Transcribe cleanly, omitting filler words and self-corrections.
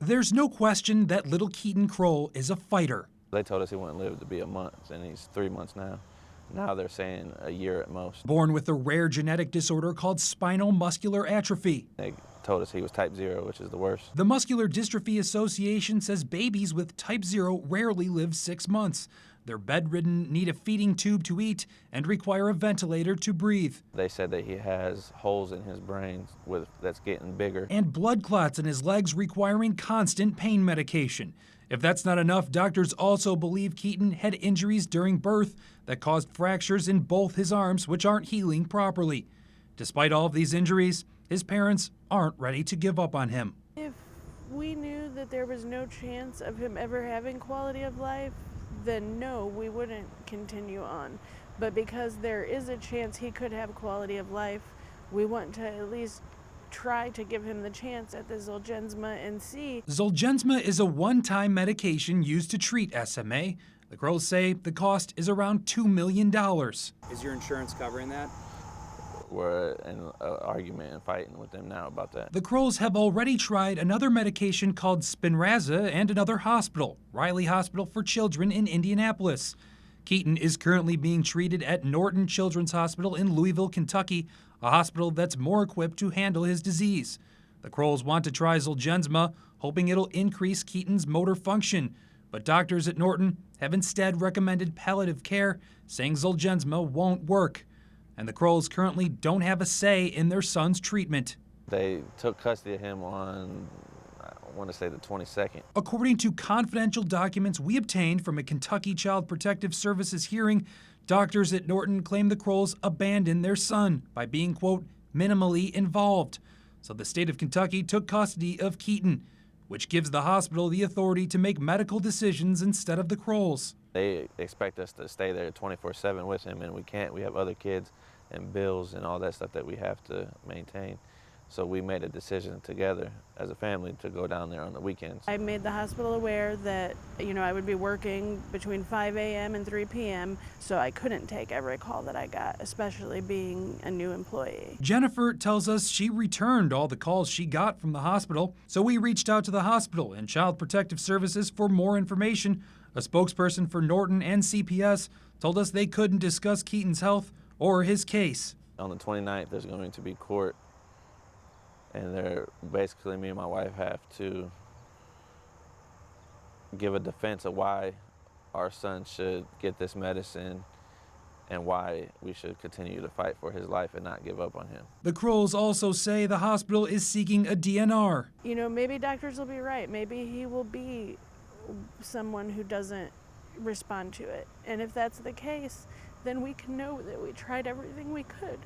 There's no question that little Keaton Kroll is a fighter. They told us he wouldn't live to be a month, and he's 3 months now. Now they're saying a year at most. Born with a rare genetic disorder called spinal muscular atrophy. They told us he was type 0, which is the worst. The Muscular Dystrophy Association says babies with type 0 rarely live 6 months. They're bedridden, need a feeding tube to eat, and require a ventilator to breathe. They said that he has holes in his brain that's getting bigger. And blood clots in his legs requiring constant pain medication. If that's not enough, doctors also believe Keaton had injuries during birth that caused fractures in both his arms, which aren't healing properly. Despite all of these injuries, his parents aren't ready to give up on him. If we knew that there was no chance of him ever having quality of life, then no, we wouldn't continue on. But because there is a chance he could have quality of life, we want to at least try to give him the chance at the Zolgensma and see. Zolgensma is a one-time medication used to treat SMA. The Krolls say the cost is around $2 million. Is your insurance covering that? We're in an argument and fighting with them now about that. The Krolls have already tried another medication called Spinraza and another hospital, Riley Hospital for Children in Indianapolis. Keaton is currently being treated at Norton Children's Hospital in Louisville, Kentucky, a hospital that's more equipped to handle his disease. The Krolls want to try Zolgensma, hoping it'll increase Keaton's motor function. But doctors at Norton have instead recommended palliative care, saying Zolgensma won't work. And the Krolls currently don't have a say in their son's treatment. They took custody of him on, I want to say, the 22nd. According to confidential documents we obtained from a Kentucky Child Protective Services hearing, doctors at Norton claim the Krolls abandoned their son by being, quote, minimally involved. So the state of Kentucky took custody of Keaton, which gives the hospital the authority to make medical decisions instead of the Krolls. They expect us to stay there 24/7 with him, and we can't. We have other kids and bills and all that stuff that we have to maintain. So we made a decision together as a family to go down there on the weekends. I made the hospital aware that, I would be working between 5 a.m. and 3 p.m., so I couldn't take every call that I got, especially being a new employee. Jennifer tells us she returned all the calls she got from the hospital, so we reached out to the hospital and Child Protective Services for more information. A spokesperson for Norton and CPS told us they couldn't discuss Keaton's health or his case. On the 29th, there's going to be court, and basically me and my wife have to give a defense of why our son should get this medicine and why we should continue to fight for his life and not give up on him. The Krolls also say the hospital is seeking a DNR. Maybe doctors will be right. Maybe he will be someone who doesn't respond to it. And if that's the case, then we can know that we tried everything we could.